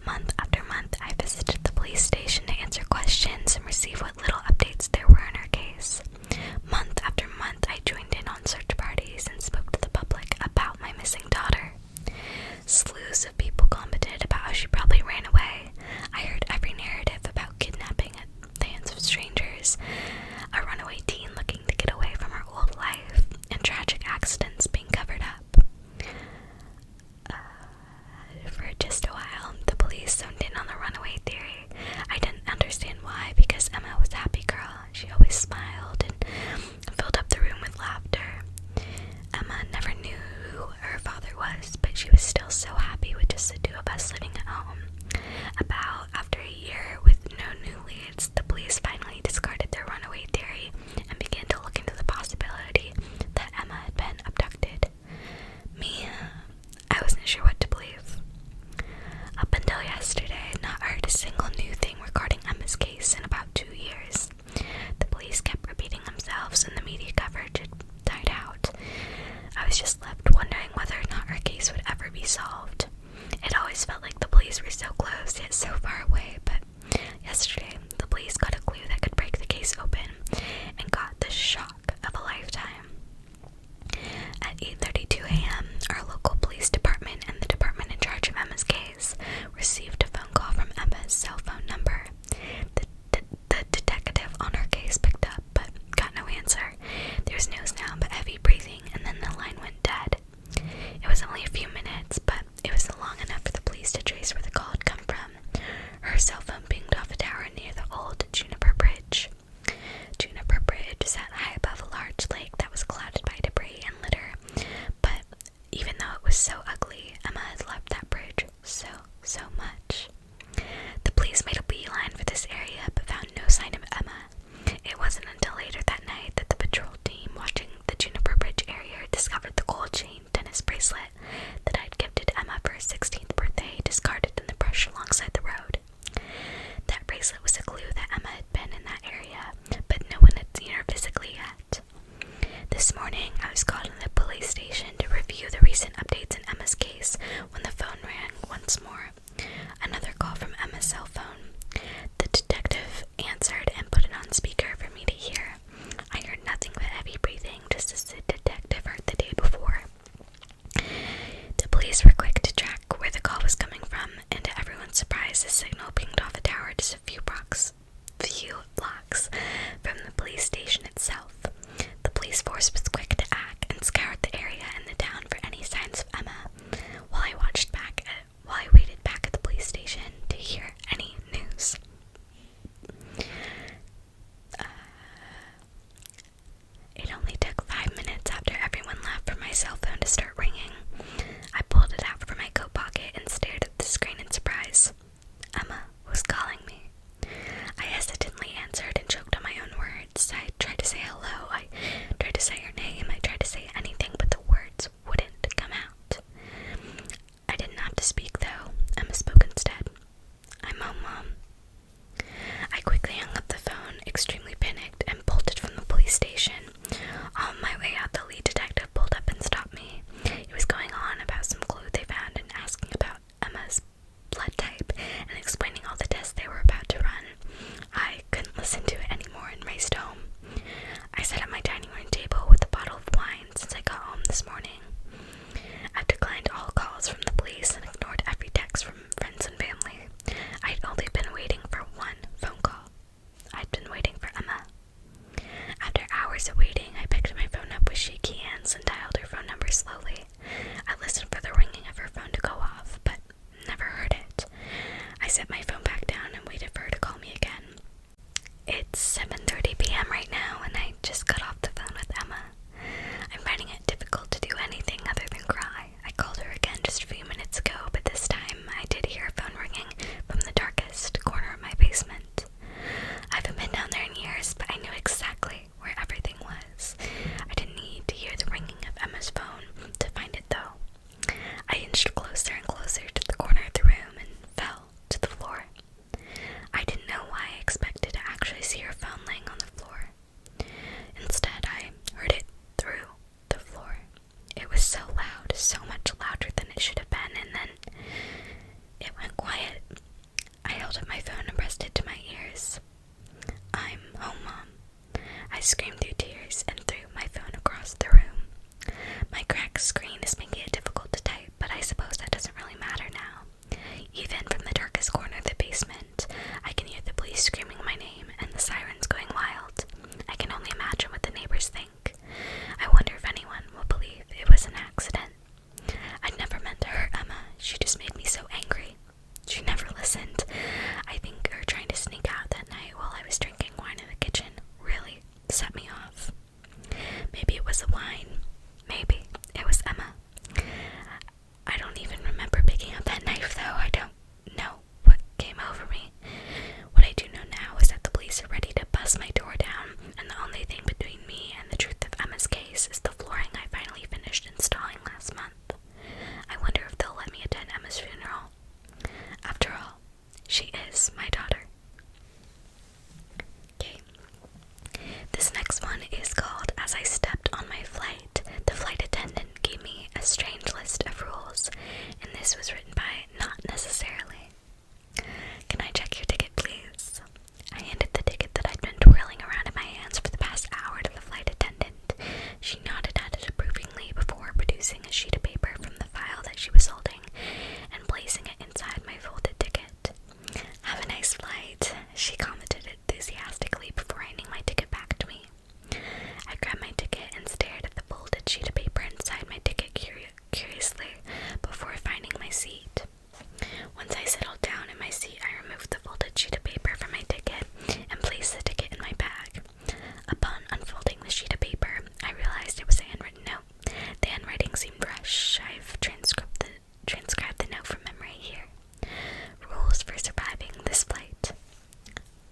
Month after month, I visited the police station to answer questions and receive what little updates there were in her case. Month after month, I joined in on search parties and spoke to the public about my missing daughter. Slews of people commented about how she probably ran away. I heard every narrative about kidnapping at the hands of strangers, a runaway teen looking to get away from her old life, and tragic accidents being covered up. For just a while, the police zoned in on the runaway theory. I didn't understand why, because Emma was a happy girl. She always smiled and filled up the room with laughter. Emma never knew who her father was, but she was still so happy with just the two of us living at home. About after a year with no new leads, the police finally discarded their runaway theory and began to look into the possibility that Emma had been abducted. Me, I wasn't sure what to believe. Up until yesterday, I had not heard a single new thing regarding Emma's case in about 2 years. The police kept repeating themselves and the media coverage had died out. I was just left wondering whether or not her case would ever be solved. It always felt like the police were so close yet so far away, but yesterday the police got a clue that could break the case open and got the shock of a lifetime. At 8:32 a.m., our local police department and the department in charge of Emma's case received a phone call from Emma's cell phone number. The detective on her case picked up, but got no answer. There was no sound but heavy breathing, and then the line went dead. It was only a few minutes, but it was long enough for the police to trace where the call had come from. Her cell phone pinged off a tower near the old Juniper Bridge. Juniper Bridge sat high above a large lake that was clouded by debris and litter, but even though it was so ugly, Emma had loved that bridge so much. The police made a beeline for this area but found no sign of Emma. It wasn't until later that night that the patrol team watching the Juniper Bridge area discovered the gold chain tennis bracelet that I'd gifted Emma for her 16th birthday discarded in the brush alongside the road. That bracelet was a clue that Emma had been in that area, but no one had seen her physically yet. This morning, I was called in the police station to review the recent updates in Emma's case when the phone rang once more. Another call from Emma's cell phone. The detective answered and put it on speaker for me to hear. I heard nothing but heavy breathing, just as the detective heard the day before. The police were quick to track where the call was coming from, and to everyone's surprise, the signal pinged off a tower just a few blocks from the police station itself. The police force was quick to act and scoured the area and the town for any signs of Emma, while I waited back at the police station to hear any news. It only took 5 minutes after everyone left for my cell phone to start ringing. I pulled it out from my coat pocket and stared at the screen in surprise. Emma was calling me. I hesitantly answered and choked on my own words. I tried to say hello, I tried to say her name, I tried to say anything, but the words wouldn't come out. I didn't have to speak though. Emma spoke instead. "I'm home, Mom." I quickly hung up the phone, extremely panicked, and bolted from the police station. On my way out, the lead detective pulled up and stopped me. He was going on about some clue they found and asking about Emma's blood type and explaining all the tests they were about to run. I couldn't listen to it anymore and raced home. I sat at my dining room table with a bottle of wine since I got home this morning. I've declined all calls from the police and ignored every text from friends and family. I'd only been waiting for one phone call. I'd been waiting for Emma. After hours of waiting, I picked my phone up with shaky hands and dialed her phone number slowly. I listened for the ringing of her phone to go off, but never heard it. I set my phone back down and waited for her to call me again. It's 7:30 p.m. right now, and I just got off the phone with Emma. I'm finding it difficult to do anything other than cry. I called her again just a few minutes ago, but this time I did hear a phone ringing from the darkest corner of my basement. I haven't been down there in years, but I knew exactly where everything was. I didn't need to hear the ringing of Emma's phone to find it, though. I inched closer and closer to the corner of the room and fell to the floor. held up my phone and pressed it to my ears. "I'm home, Mom." I screamed through tears and threw my phone across the room. My cracked screen is making it difficult to type, but I suppose that doesn't really matter now. Even from the darkest corner of the basement, I can hear the police screaming my name and the sirens going wild. I can only imagine what the neighbors think. I wonder if anyone will believe it was an accident. I'd never meant to hurt Emma. She just made me so angry. She never listened. I think her trying to sneak out that night while I was drinking wine in the kitchen really set me off. Maybe it was the wine. Maybe it was Emma. I don't even remember picking up that knife, though. I don't know what came over me. What I do know now is that the police are ready to bust my door down, and the only thing between me and the truth of Emma's case is the flooring I finally finished installing last month. I wonder if they'll let me attend Emma's funeral. After all, she is my daughter. Okay. This next one is called "As I Stepped on My Flight." The flight attendant gave me a strange list of rules, and this was written by "Not Necessarily." "Can I check your ticket, please?" I handed the ticket that I'd been twirling around in my hands for the past hour to the flight attendant. She nodded at it approvingly before producing a sheet of paper from the file that she was holding and placing it inside my folded ticket. "Have a nice flight," she commented enthusiastically before handing my ticket back to me. I grabbed my ticket and stared at the folded sheet of paper inside my ticket curiously before finding my seat. Once I settled down in my seat, I removed the folded sheet of paper from my ticket and placed the ticket in my bag. Upon unfolding the sheet of paper, I realized it was a handwritten note. The handwriting seemed rushed. I've transcribed the note from memory here. Rules for surviving this flight.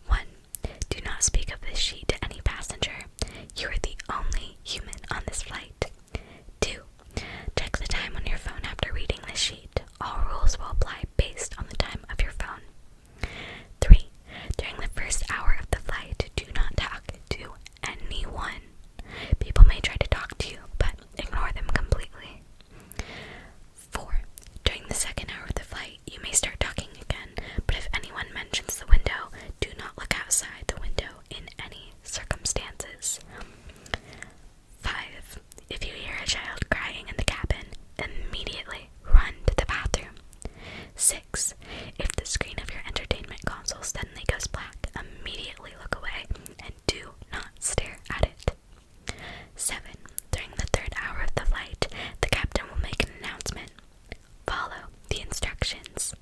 1. Do not speak of this sheet to any passenger. You are the only human on this flight. 2. Check the time on your phone after reading the sheet. All rules will apply based on the time of your phone. 3. During the first hour of the flight, do not talk to anyone. People may try to talk to you, but ignore them completely. 4. During the second hour of the flight, you may start talking again, but if anyone mentions the window, do not look outside the window in any circumstances. 5. If you hear a child crying in the cabin, immediately run to the bathroom. 6. If the screen of your entertainment console suddenly goes black, immediately look away and do not stare at it. 7. During the third hour of the flight, the captain will make an announcement. Follow the instructions.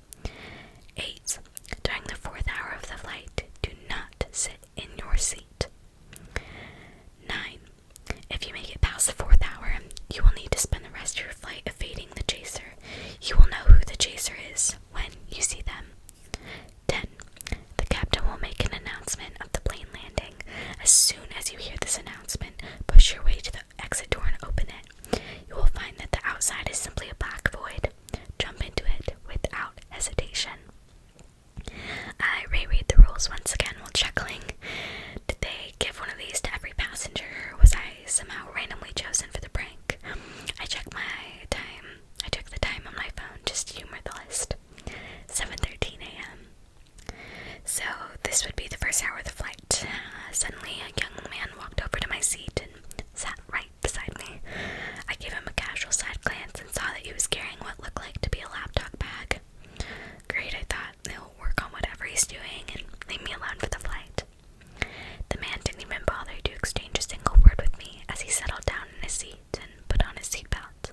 8. During the fourth hour of the flight, do not sit in your seat. 9. If you make it past the fourth hour, you will need to spend the rest of your flight evading the chaser. You will know who the chaser is when you see them. 10. The captain will make an announcement of the plane landing. As soon as you hear this announcement, push your way to the exit door and open it. You will find that the outside is simply a black void. Jump into it without hesitation. I reread the rules once again while chuckling. Did they give one of these to every passenger, or was I somehow randomly chosen for the prank? I checked the time on my phone just to humor the list. 7:13 a.m. So this would be the first hour of the flight. Suddenly a young man walked over to my seat and sat right beside me. I gave him a casual side glance and saw that he was carrying what looked like to be a laptop bag. Great, I thought. He'll work on whatever he's doing and leave me alone for the flight. The man didn't even bother to exchange a single word with me as he settled down in his seat and put on his seatbelt.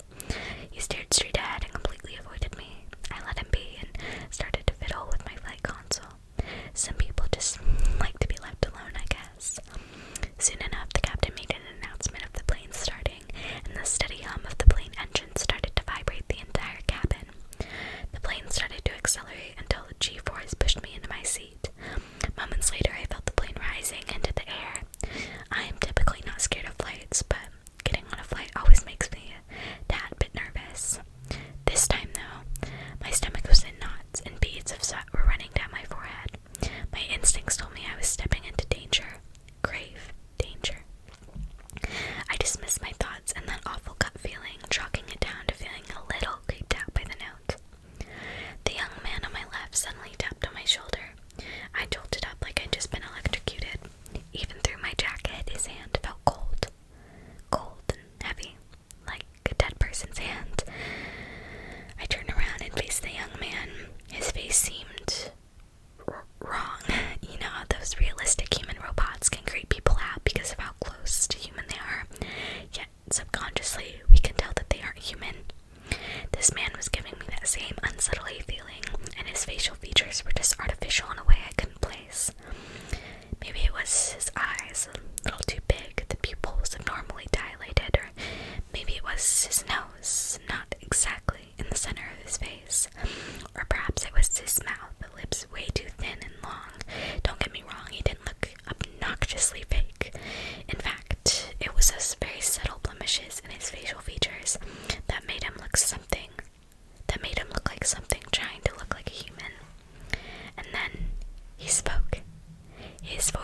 He stared straight ahead and completely avoided me. I let him be and started to fiddle with my flight console. Some people just like to be left alone, I guess. Soon enough, the captain made an announcement of the plane starting, and the steady hum of the plane engine started to vibrate the entire cabin. The plane started to accelerate until the G-force pushed me into my seat. Moments later, I felt the plane rising into the air. I am typically not scared of flights, but getting on a flight always makes me a tad bit nervous. This time, though, my stomach was in knots and beads of sweat were running down my forehead. My instincts told me I was stepping into danger. Grave danger. I dismissed my thoughts and that awful gut feeling, chalking it down to feeling a little creeped out by the note. The young man on my left suddenly tapped on my shoulder.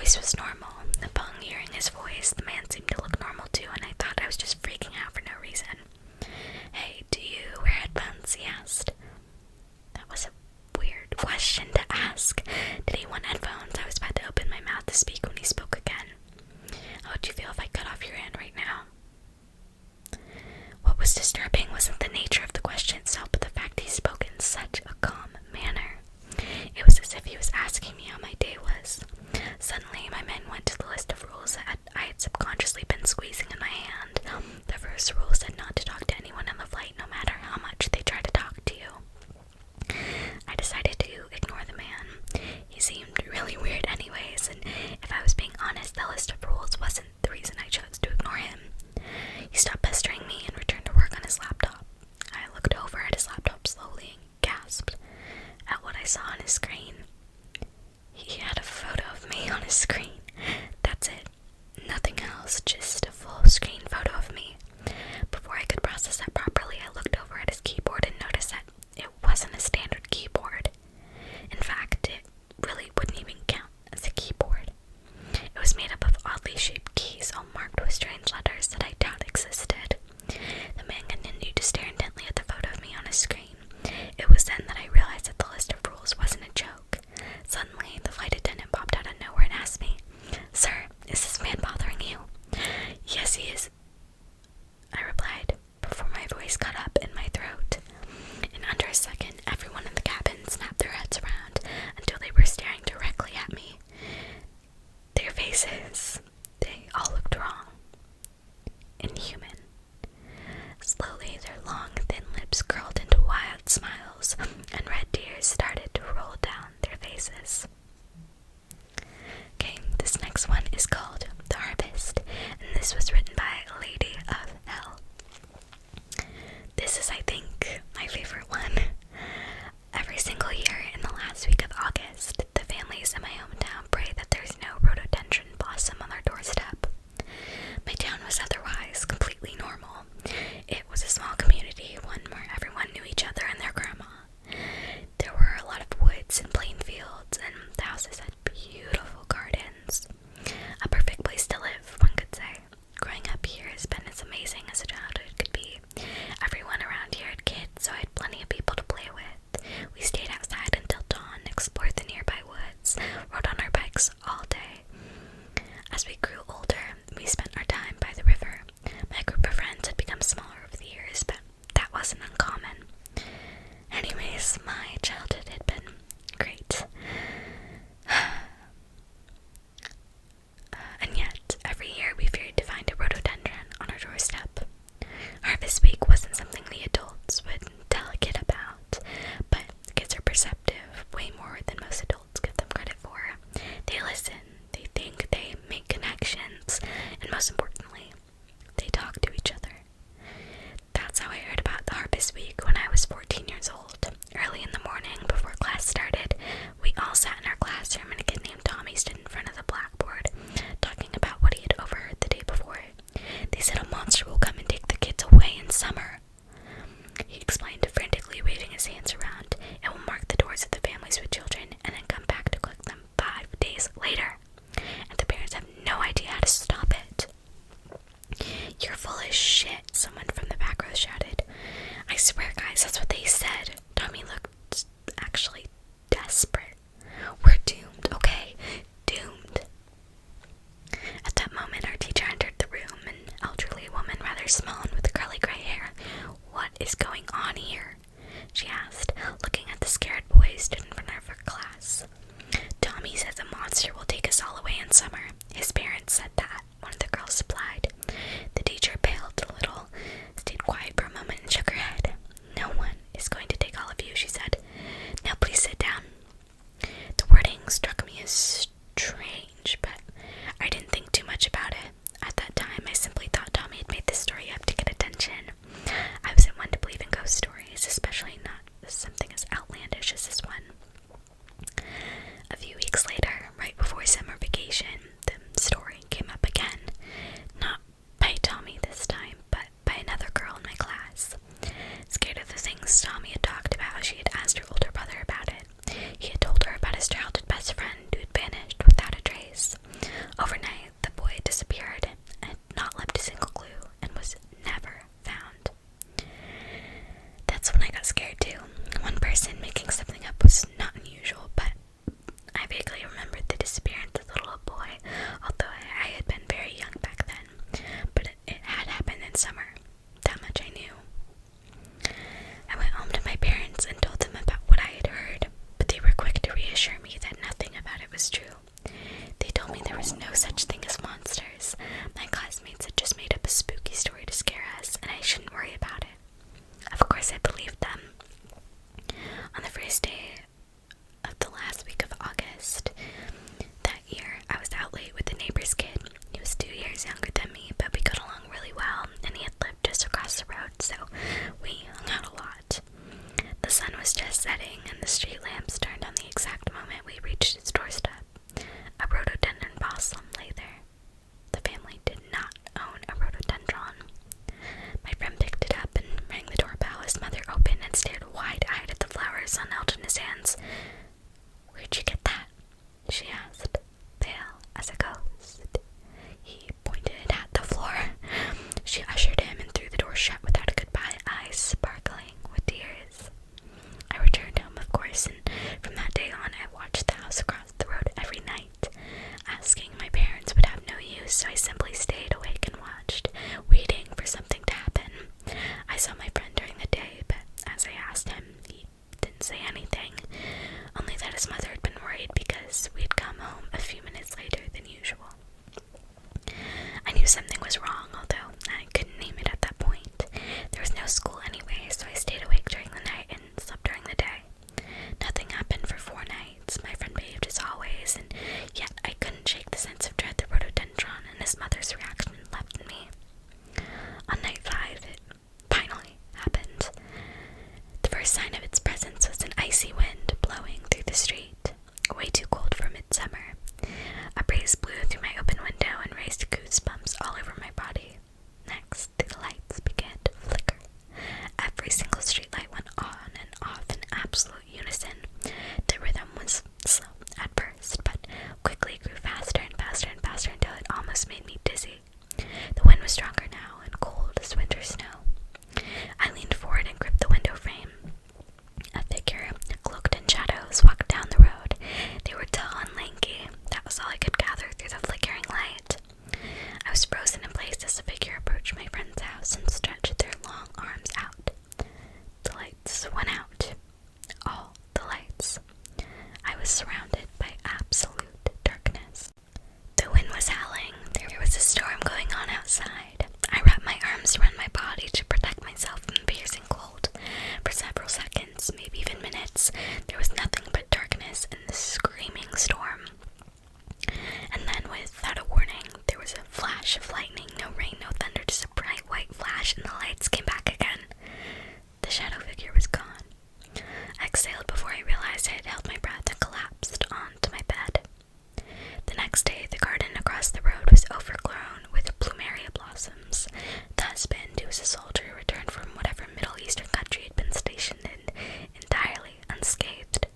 voice was normal. Upon hearing his voice, the man seemed to look normal too, and I thought I was just freaking out for no reason. "Hey, do you wear headphones?" he asked. That was a weird question to ask. Did he want headphones? I was about to open my mouth to speak when he spoke again. "How would you feel if I cut off your hand right now?" What was disturbing wasn't the nature of the question itself, but the fact he spoke in such a calm manner. It was as if he was asking me how my day was. Suddenly, my mind went to the list of rules that I had subconsciously been squeezing in my hand. The first rule said not to talk to anyone on the flight, no matter how much they try to talk to you. I decided to ignore the man. He seemed really weird anyways, and if I was being honest, the list of rules wasn't the reason I chose to ignore him. He stopped pestering me and returned to work on his laptop. I looked over at his laptop slowly and gasped at what I saw on his screen. He had a photo of me on his screen. That's it. Nothing else, just a full screen photo of me. Before I could process that properly, I looked over at his keyboard and noticed that it wasn't a standard keyboard. In fact, it really wouldn't even count as a keyboard. It was made up of oddly shaped keys, all marked with strange letters that I doubt existed. The man continued to stare intently at the photo of me on his screen. It was then that I realized that the list of rules wasn't a joke. Suddenly, the flight attendant popped out of nowhere and asked me, "Sir, is this man bothering you?" "Yes, he is," I replied, before my voice got up in my throat. In under a second, everyone in the cabin snapped their heads around until they were staring directly at me. Their faces, they all looked wrong. Inhuman. Slowly, their long, thin lips curled into wild smiles, and red tears started to roll down their faces. Okay, this next one is called The Harvest, and this was written by Lady of Hell. This is, I think, my favorite one. Every single year in the last week of August, the families in my hometown pray that there's no rhododendron blossom on their doorstep. My town was otherwise completely normal. It was a small community, one where everyone knew each other and their grandma. There were a lot of woods and plain fields, and the houses had beautiful gardens. A perfect place to live, one could say. Growing up here has been as amazing as a childhood could be. Everyone around here had kids, so I had plenty of people to play with. We stayed outside until dawn, explored the nearby woods, rode on our bikes all day. As we grew older, we spent our time by the river. My group of friends had become smaller over the years, but that wasn't uncommon. Anyways, my childhood had been great. And yet, every year we feared to find a rhododendron on our doorstep. Harvest Week wasn't something the adults would tell a kid about, but kids are perceptive, way more than most adults give them credit for. They listen, they think, they make connections, and most importantly, they talk to each other. That's how I heard about the Harvest Week when I was 14 years old. Early in the morning, before class started, we all sat in our classroom and a kid named Tommy stood in front of the blackboard, talking about what he had overheard the day before. They said a monster will come and take the kids away in summer. He explained, frantically waving his hands around. It will mark the doors of the families with children and then come back to collect them 5 days later. And the parents have no idea how to stop it. "You're full of shit," someone from the back row shouted. "I swear, guys, that's what they said." Tommy looked actually desperate. "We're doomed, okay? Doomed." At that moment, our teacher entered the room, an elderly woman, rather small and with curly gray hair. "What is going on here?" she asked, looking at the scared boy stood in front of her class. "Tommy says a monster will take us all away in summer. His parents said that," one of the girls supplied. The teacher paled a little, stayed quiet for a moment, and shook her head. "No one is going to take all of you," she said. "Now please sit down." The wording struck me as strange, but I didn't think too much about it. At that time, I simply thought Tommy had made this story up to get attention. I wasn't one to believe in ghost stories, especially not something as outlandish as this one. A few weeks later, right before summer vacation, the story came up again. Not by Tommy this time, but by another girl in my class. Scared of the things Tommy had talked about, she had asked her older brother about it. He had told her about his childhood best friend who had vanished without a trace. assure me that nothing about it was true. They told me there was no such thing as monsters. My classmates had just made up a spooky story to scare us, and I shouldn't worry about it. Of course, I believed them. On the first day of the last week of August that year, I was out late with a neighbor's kid. He was 2 years younger than me, but we got along really well, and he had lived just across the road, so we hung out a lot. The sun was just setting, and the street lamps turned on the exact moment we reached its doorstep. A rhododendron blossom lay there. The family did not own a rhododendron. My friend picked it up and rang the doorbell. His mother opened and stared wide-eyed at the flowers unheld in his hands. "Where'd you get that?" she asked, pale as a ghost. He pointed at the floor. She ushered him and threw the door shut without a goodbye, eyes sparkling with tears. I returned home, of course, and from that day on I watched the house across the road every night. Asking my parents would have no use, so I simply stayed awake and watched, waiting for something to happen. I saw my friend during the day, but as I asked him, he didn't say anything, only that his mother had been worried because we had come home a few minutes later than usual. I knew something was wrong, although I couldn't name it at that point. There was no school anyway, so I stayed awake during the night and slept during the day. Nothing happened for 4 nights. My friend behaved as always, and yet I couldn't shake the sense of dread the rhododendron and his mother's reaction left in me. On night 5, it finally happened. The first sign of its presence was an icy wind blowing through the street, way too cold for midsummer. A breeze blew through my open window and raised goosebumps all over my body. Next, the lights began to flicker. Every single streetlight went on and off in absolute unison. The rhythm was slow at first, but quickly grew faster and faster and faster until it almost made me dizzy. The wind was stronger now and cold as winter snow. I leaned forward and gripped the window frame. A figure, cloaked in shadows, walked down the road. They were tall and lanky. That was all I could gather through the flickering light. I was frozen in place as the figure approached my friend's house and stretched their long arms out. The lights went out. All the lights. I was surrounded by absolute darkness. The wind was howling. There was a storm going on outside. I wrapped my arms around my body to protect myself from the piercing cold. For several seconds, maybe even minutes, there was nothing but darkness and the screaming storm. And then, without a warning, there was a flash of lightning. No rain, no thunder, just a bright white flash, and the lights came back again. The shadow figure was gone. I exhaled before I realized I had held my breath and collapsed onto my bed. The next day, the garden across the road was overgrown with plumeria blossoms. The husband, who was a soldier, returned from whatever Middle Eastern country he'd been stationed in, entirely unscathed.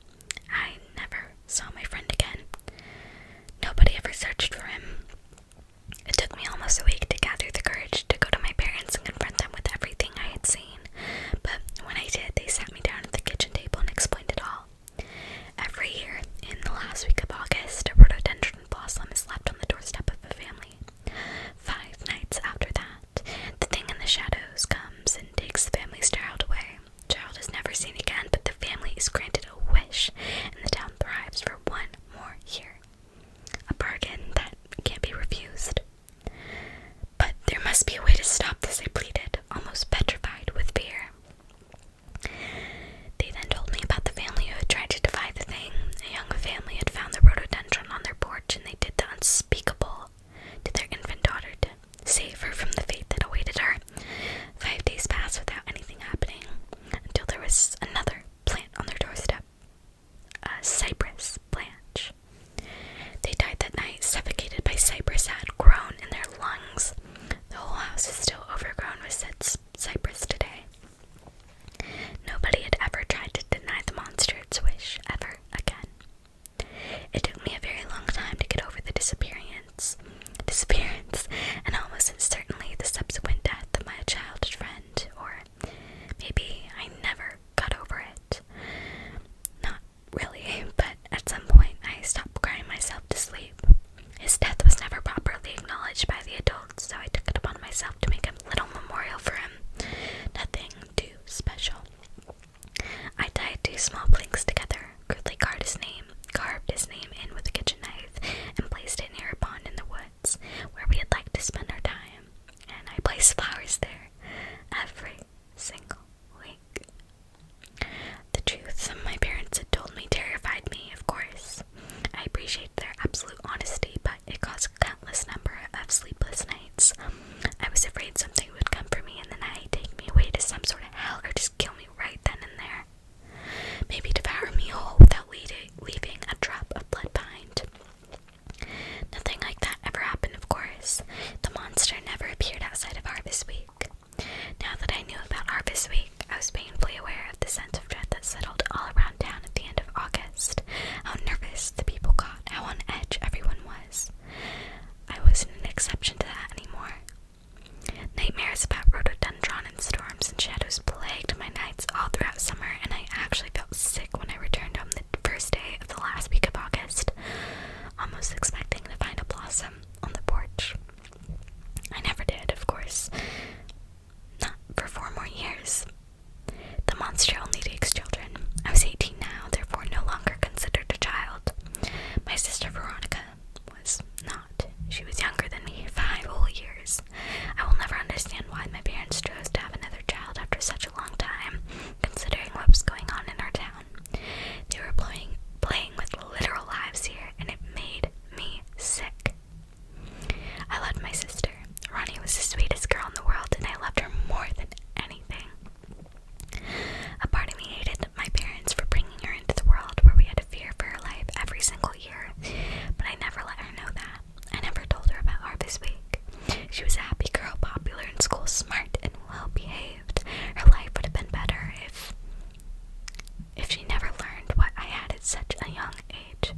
age.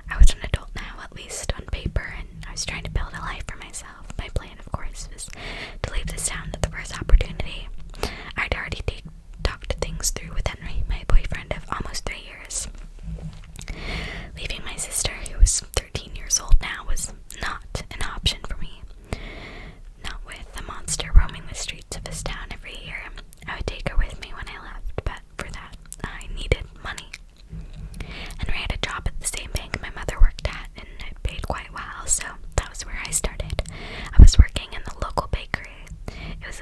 I was an adult now, at least on paper, and I was trying to build a life for myself. My plan, of course, was to leave this town at the first opportunity. I'd already talked things through with Henry, my boyfriend of almost 3 years. Leaving my sister, who was 13 years old now, was not an option for me. Not with a monster roaming the streets of this town every year. I would take her with me when I left, but for that, I needed money. Henry had a job at the same bank my mother worked at, and it paid quite well, so that was where I started. I was working in the local bakery. It was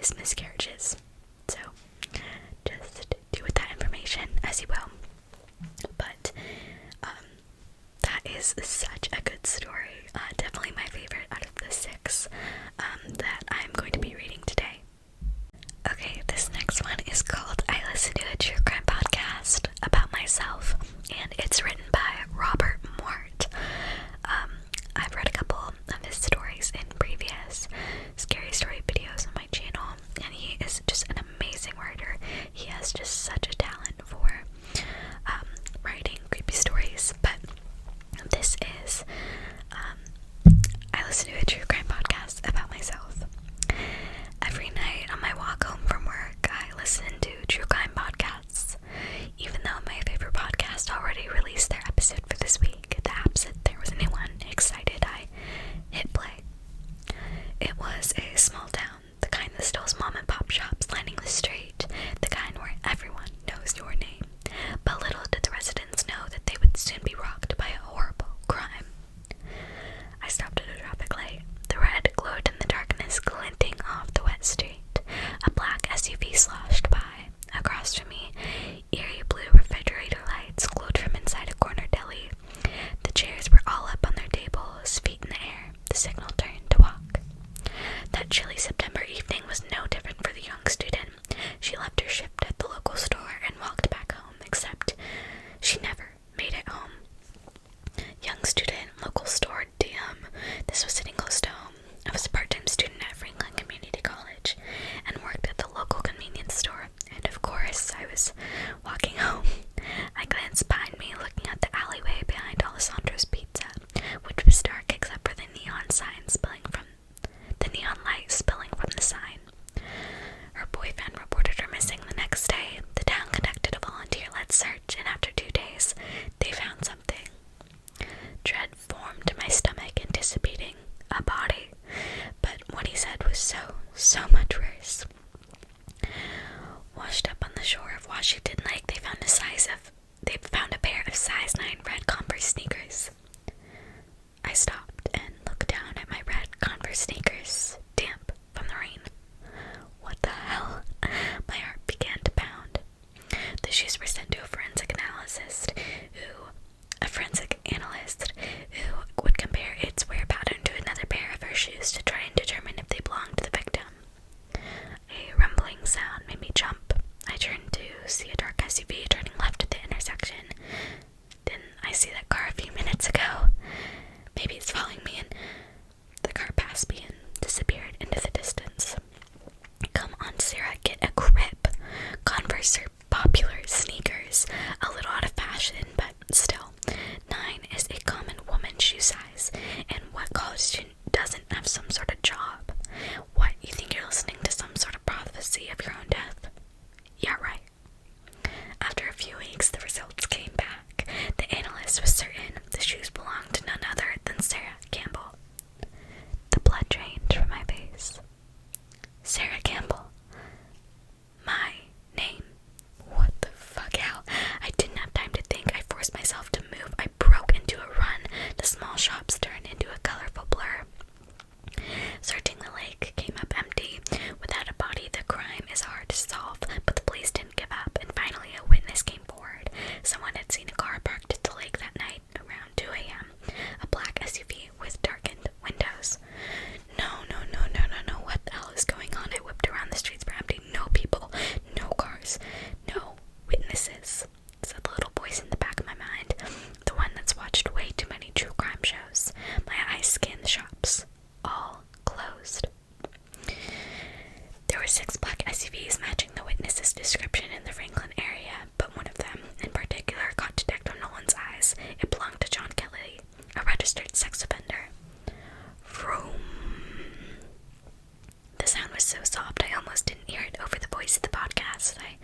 is miscarriages. So just do with that information as you will. But that is such a good story. Definitely my favorite out of the 6 that I'm going to be reading today. Okay, this next one is called I Listen to a True Crime Podcast About Myself, and it's written by Robert Mort. I've read a couple of his stories in previous scary story videos on my channel, and he is just an amazing writer. He has just such a talent for writing creepy stories, but this is I listen to a true crime podcast about myself. Every night on my walk home from work, I listen to true crime podcasts. Even though my favorite podcast already released their episode for this week, the app said there was a new one. Excited, I hit play. It was a small town, the kind that still has mom and pop shops lining the street, the kind where everyone knows your name. But little did the residents know that they would soon be rocked by a horrible crime. I stopped at a traffic light. The red glowed in the darkness, glinting off the wet street. A black SUV sloshed by. Across from me, eerie blue refrigerator lights glowed from inside a corner deli. The chairs were all up on their tables, feet in the air. The signal turned to walk. That chilly September evening was no different for the young student. She left her shift at the local store and walked back home, except she never made it home. Young student, local store, damn. This was sitting close to home. I was a part-time student at Franklin Community College and worked at the local convenience store. And of course, I was walking home. I glanced behind me, looking at the alleyway behind Alessandro's Pizza, which was dark except for the neon light spilling from the sign. Her boyfriend reported her missing the next day. The town conducted a volunteer-led search, and after 2 days, they found something. Dread formed in my stomach, anticipating a body, but what he said was so much worse. Washed up on the shore of Washington Lake, they found a pair of size 9 red Converse sneakers. I stopped and looked down at my red Converse sneakers, damp from the rain. What the hell? My heart began to pound. The shoes were sent to a forensic analyst who would compare its wear pattern to another pair of her shoes to try and determine if they belonged to the victim. A rumbling sound made me jump. I turned to see a dark SUV turning left at the intersection. Didn't I see that car a few minutes ago? Maybe it's following me, and the car passed me and disappeared into the distance. Come on, Sarah, get a grip. Converse are popular sneakers, a little out of fashion, but still. 9 is a common woman's shoe size, and what college student doesn't have some sort of job? What, you think you're listening to some sort of prophecy of your own death? Yeah, right. After a few weeks, the results came back. The analyst was certain the shoes belonged to none other than Sarah Campbell. The blood drained from my face. Sarah Campbell. My name. What the fuck, hell? I didn't have time to think. I forced myself to move. I broke into a run. The small shops turned into a colorful blur. Searching the lake came up empty. Without a body, the crime is hard to solve, but the police didn't give up, and finally a witness came forward. Someone had seen a car parked at the lake that night around 2 a.m. A black SUV with darkened windows. No, what the hell is going on? I whipped around. The streets were empty. No people, no cars, no witnesses, said the little voice in the back of my mind, the one that's watched way too many true crime shows. My eyes scanned the shops, all closed. There were 6 black SUVs matching the witness's description in the Franklin area, but one of them, in particular, caught Detective Nolan's eyes. It belonged to John Kelly, a registered sex offender. Vroom. The sound was so soft I almost didn't hear it over the voice of the podcast. I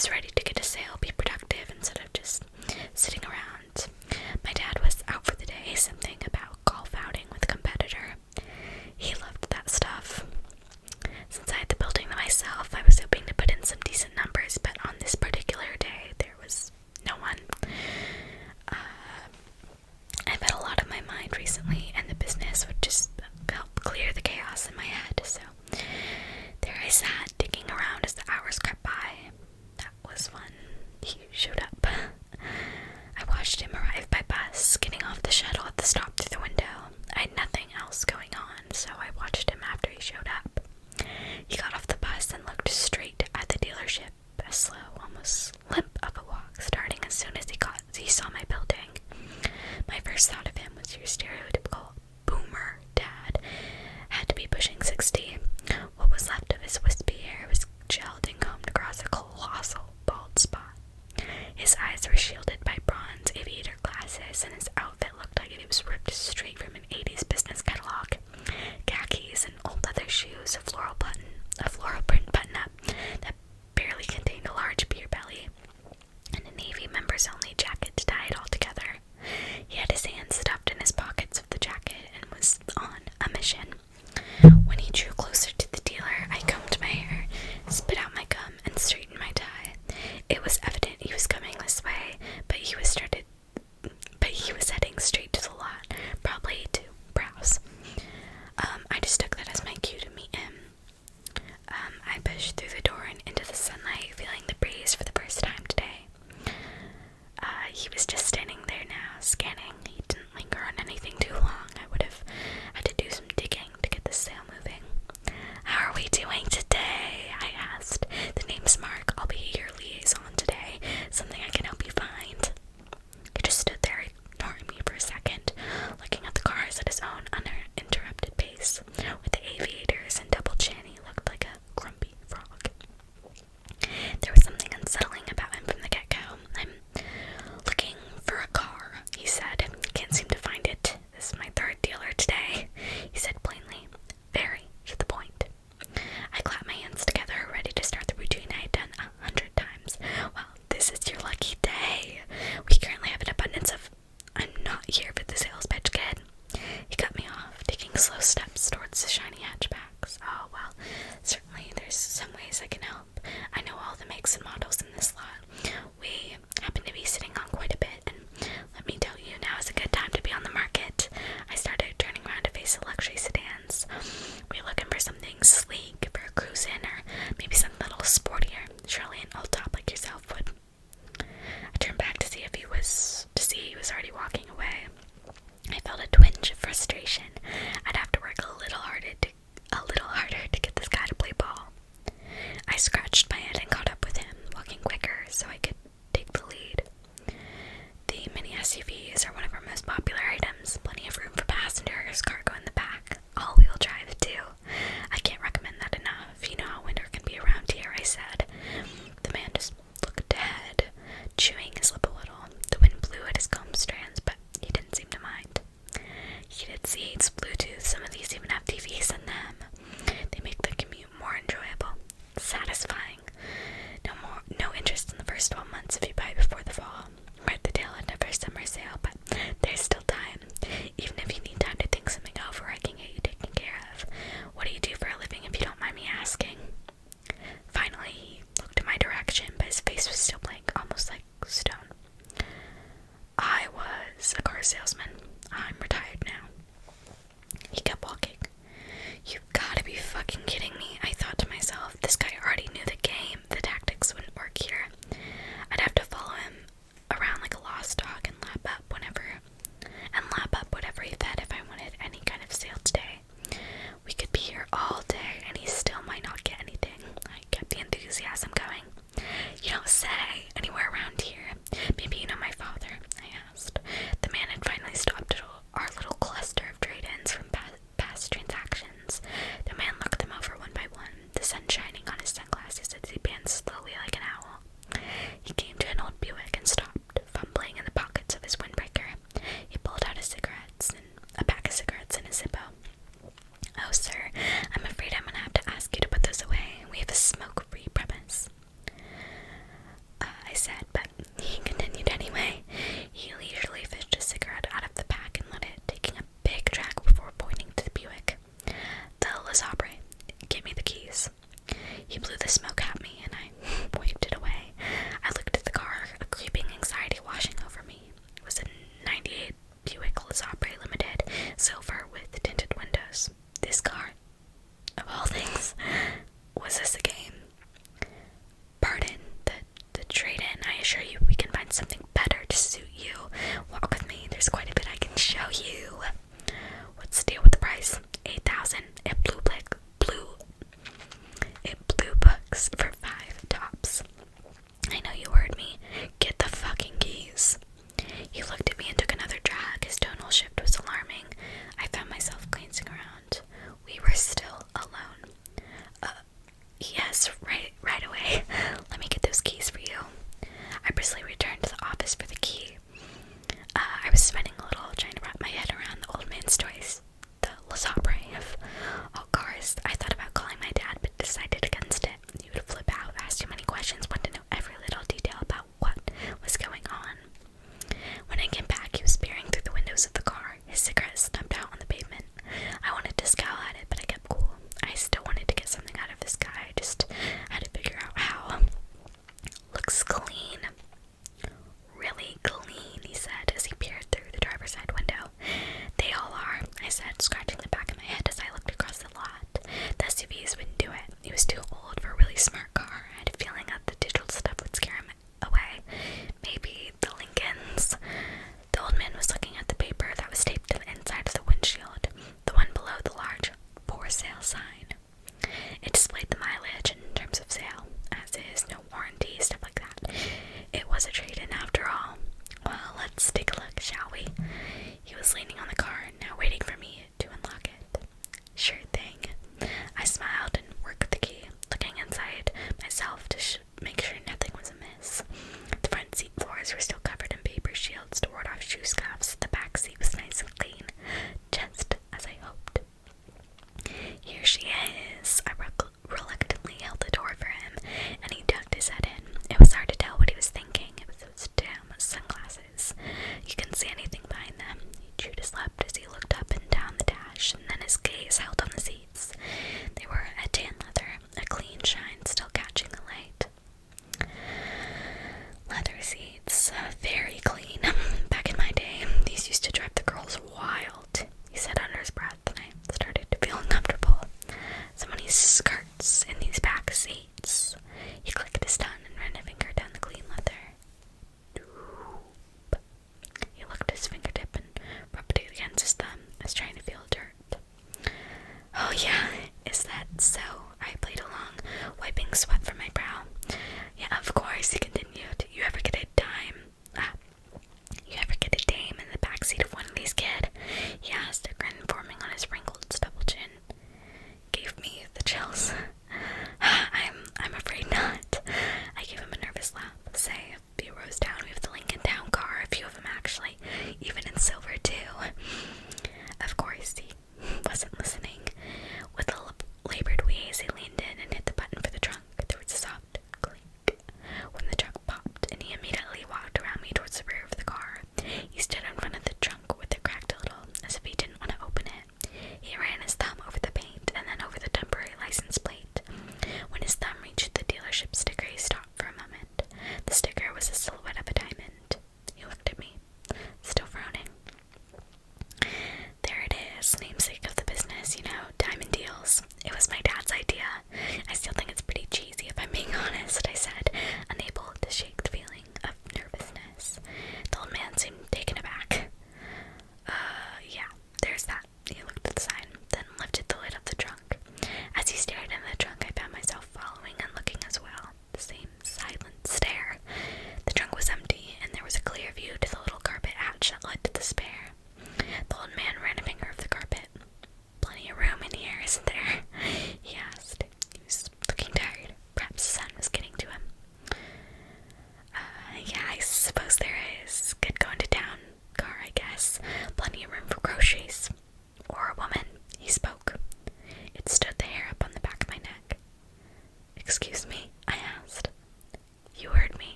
was ready to get a sale, be productive instead of just sitting around. My dad was out for the day, something about golf outing with a competitor. He loved that stuff. Since I had the building to myself, I was hoping to put in some decent numbers, but on this particular day, there was no one. I've had a lot on my mind recently, and the business would just help clear the chaos in my head, so there I sat, digging around as the hours crept by. That was when he showed up. I watched him arrive by bus, getting off the shuttle at the stop through the window. I had nothing else going on, so I watched him after he showed up. He got off the bus and looked straight at the dealership, a slow, almost limp of a walk, starting as soon as he saw my building. My first thought of him was your stereotypical boomer dad. Had to be pushing 60. What was left of his wispy hair was gelled and combed across a colossal bald spot. His eyes were shielded by bronze aviator glasses, and his outfit looked like it was ripped straight from an 80s business catalog. Khakis and old leather shoes, a floral print button-up that barely contained a large beer belly, and a Navy members-only jacket to tie it all together. He had his hands stuffed in his pockets of the jacket and was on a mission. When he drew closer to the dealer, I combed my hair, spit out my gum, and straightened my tie. It was evident he was coming this way, but he was heading straight to the lot, probably to browse. I just took that as my cue to meet him. said, but he continued anyway. He leisurely fished a cigarette out of the pack and lit it, taking a big drag before pointing to the Buick. "The Les Abre, give me the keys." He blew the smoke at me, and I waved it away. I looked at the car, a creeping anxiety washing over me. It was a '98 Buick Les Abre Limited, silver with tinted windows. This car, of all things, was this a game? "Pardon, the trade-in," I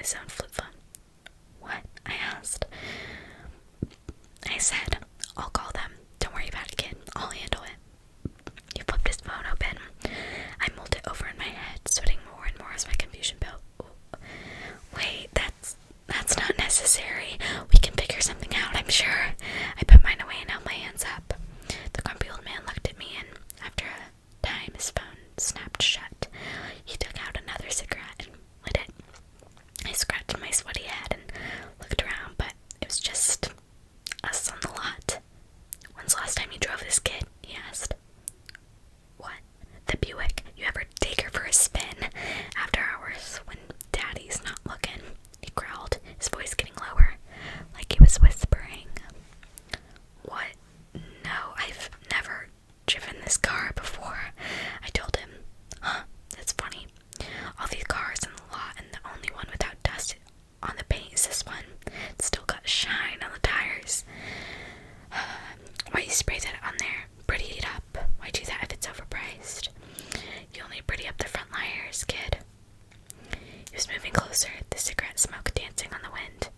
his own flip phone. What? I asked. I said, I'll call them. Don't worry about it, kid. I'll handle it. He flipped his phone open. I mulled it over in my head, sweating more and more as my confusion built. Wait, that's not necessary. We can figure something out, I'm sure. I put mine away and held my hands up. The grumpy old man looked at me, and after a time his phone snapped shut. He took out another cigarette and lit it. I scratched my sweaty head and looked around, but it was just us on the lot. When's the last time you drove this, kid? He asked. What? The Buick. You ever take her for a spin? After hours, when Daddy's not looking, he growled, his voice getting lower, like he was whispering. What? No, I've never driven this car before. I told him. Huh, that's funny. All these cars in the lot, and the only one without dust on the paint is this one. It's still got shine on the tires. Why you spray that on there? Pretty it up. Why do that if it's overpriced? You only pretty up the front tires, kid. He was moving closer, the cigarette smoke dancing on the wind.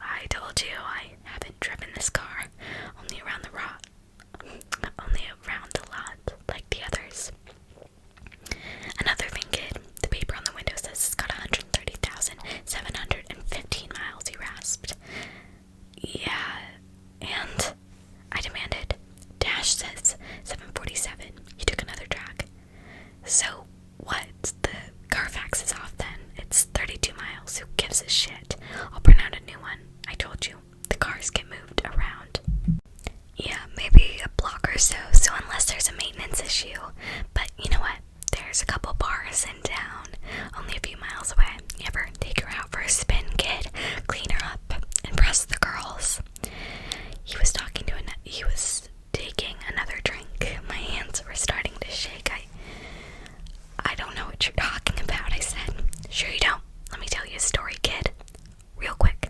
I told you I haven't driven this car. Only around the lot, like the others. Another thing, kid. The paper on the window says it's got 130,715 miles, he rasped. Yeah, and I demanded. Dash says 747. He took another drag. So what? The Carfax is off then. It's 32 miles. Who gives a shit? I'll print out a new one. I told you. The cars get moved around. Yeah, maybe a block or so unless there's a maintenance issue. But you know what? There's a couple bars in town, only a few miles away. You ever take her out for a spin, kid? Clean her up, impress the girls. He was taking another drink. My hands were starting to shake. I don't know what you're talking about, I said. Sure you don't. Let me tell you a story, kid. Real quick.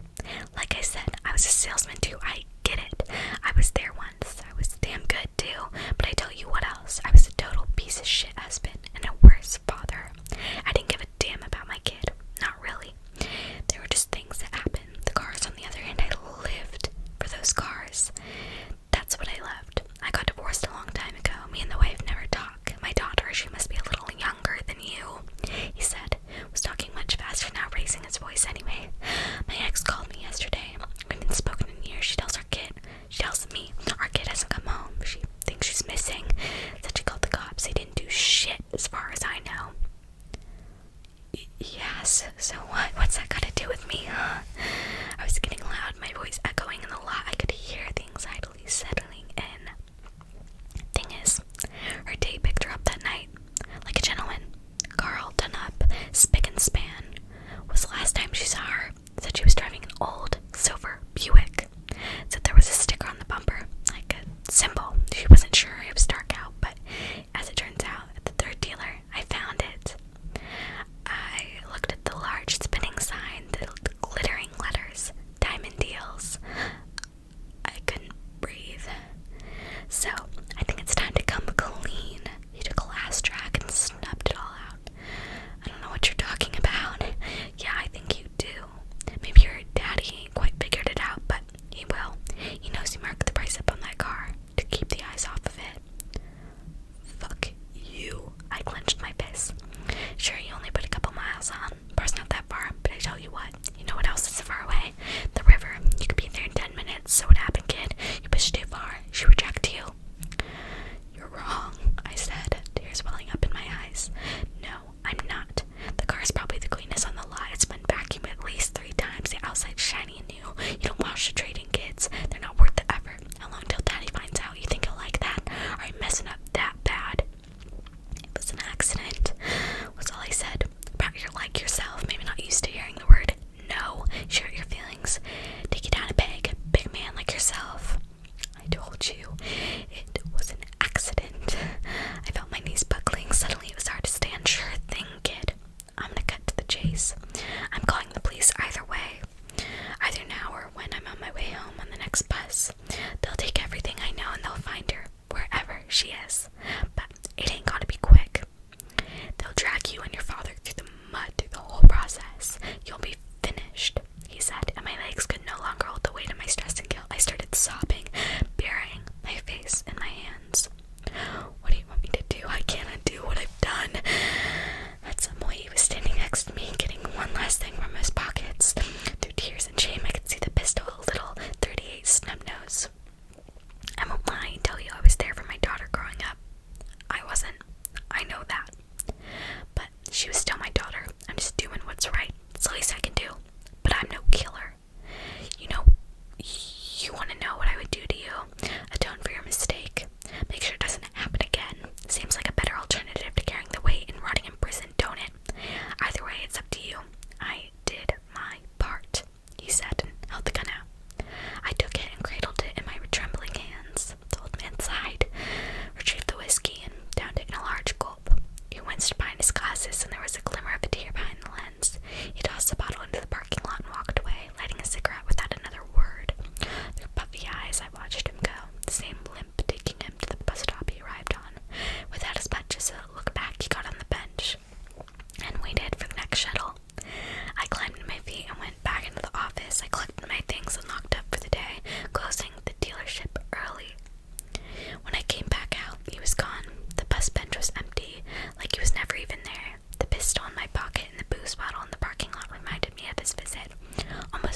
Like I said, I was a salesman too. I get it. I was there once. I was damn good too. But I tell you what else. I was a total piece of shit husband and a worse father. I didn't give a damn about my kid. Not really. There were just things that happened. The cars on the other hand, I lived for those cars. That's what I loved. I got divorced a long time ago. Me and the wife never talk. My daughter, she must be a little younger than you, he said, was talking much faster now, raising his voice anyway. My ex called me yesterday. We haven't spoken in years. She tells me our kid hasn't come home. She thinks she's missing. Said she called the cops. They didn't do shit as far as I know. Yes, so what? What's that got to do with me, huh? I was getting loud, my voice echoing in the lot. I could hear the anxiety settling in. Thing is, her date picked her up that night, like a gentleman. Carl, done up, spick and span. Was the last time she saw her. Said she was driving an old silver Buick. Said there was a sticker on the bumper, like a symbol. She wasn't sure. It was dark out, but as it turns out, at the third dealer, I found it. I looked at the large spinning sign, the glittering letters, diamond deals. I couldn't breathe. So, I think it's time to come clean. He took a last drag and snubbed it all out. I don't know what you're talking about. Yeah, I think you do. Maybe your daddy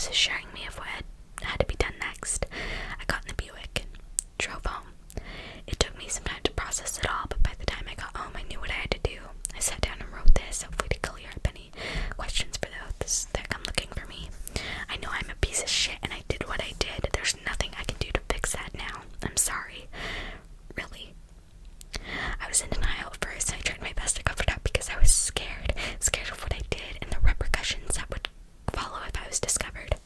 was assuring me of what had to be done next. I got in the Buick and drove home. It took me some time to process it all, but by the time I got home, I knew what I had to do. I sat down and wrote this, hopefully to clear up any questions for those that come looking for me. I know I'm a piece of shit and I did what I did. There's nothing I can do to fix that now. I'm sorry. Really. I was in denial at first, and I tried my best to cover it up because I was scared of what I did and the repercussions that would follow if I was discovered.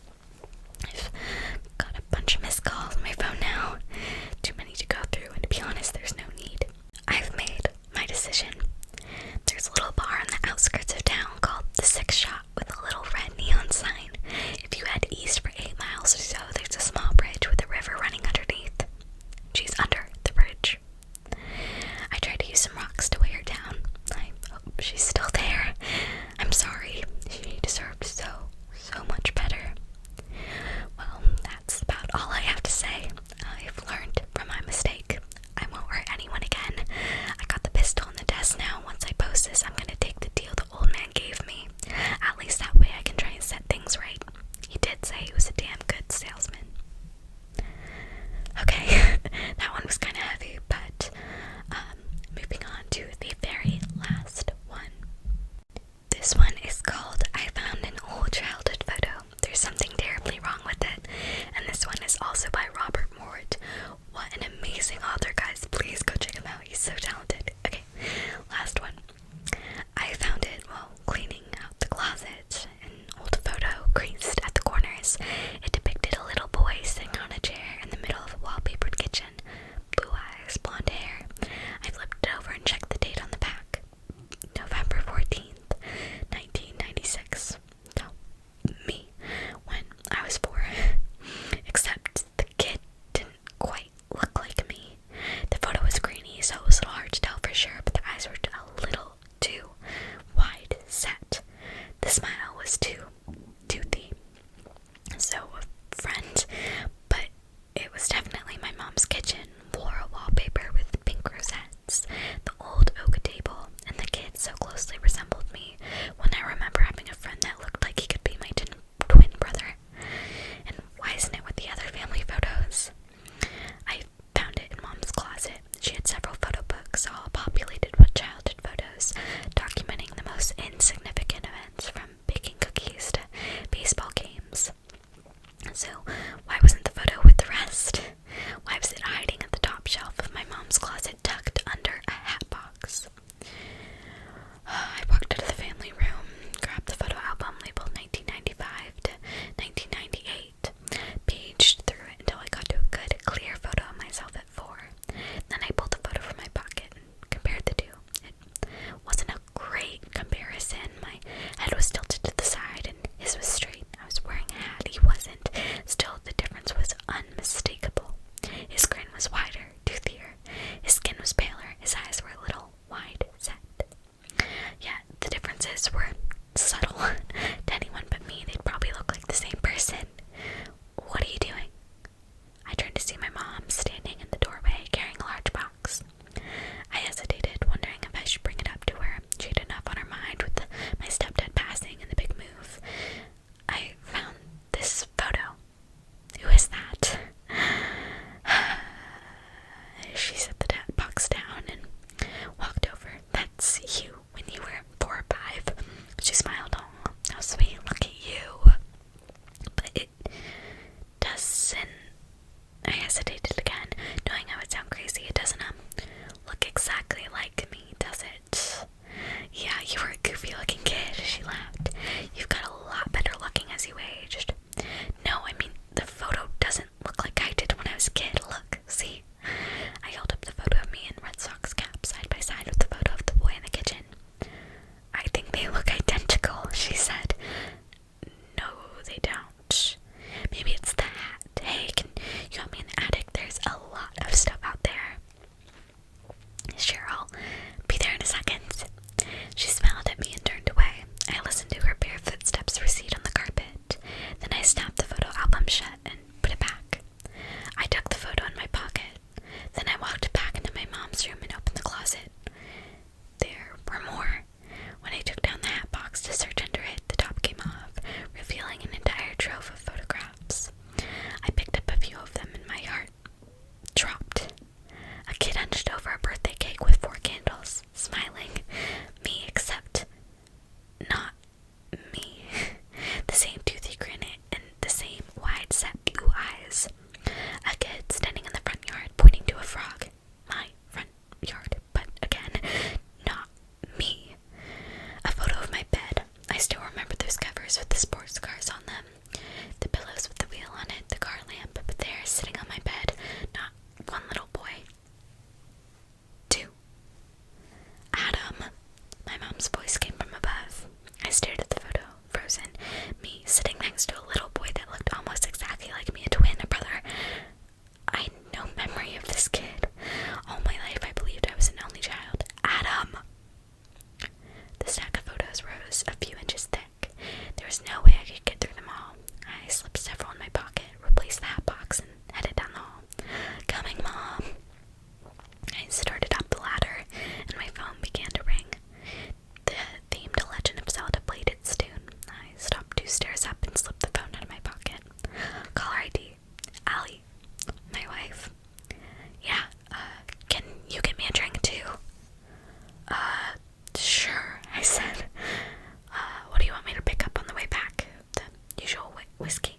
cars on them. The pillows with the wheel on it, the car lamp, but there, sitting on my bed, not one little boy. Two. Adam. My mom's voice came from above. I stared at the photo, frozen. Me, sitting next to a little boy that looked almost exactly like me, a twin, a brother. I had no memory of this kid. All my life I believed I was an only child. Adam! The stack of photos rose a few inches thick. There was no way I could get through them all. I slipped several in my pocket, replaced the hat box, and headed down the hall. Coming, Mom! I started up the ladder, and my phone began to ring. The theme to Legend of Zelda played its tune. I stopped 2 stairs up and slipped the phone out of my pocket. Caller ID. Allie. My wife. Yeah, can you get me a drink too? Sure, I said. What do you want me to pick up on the way back? The usual whiskey.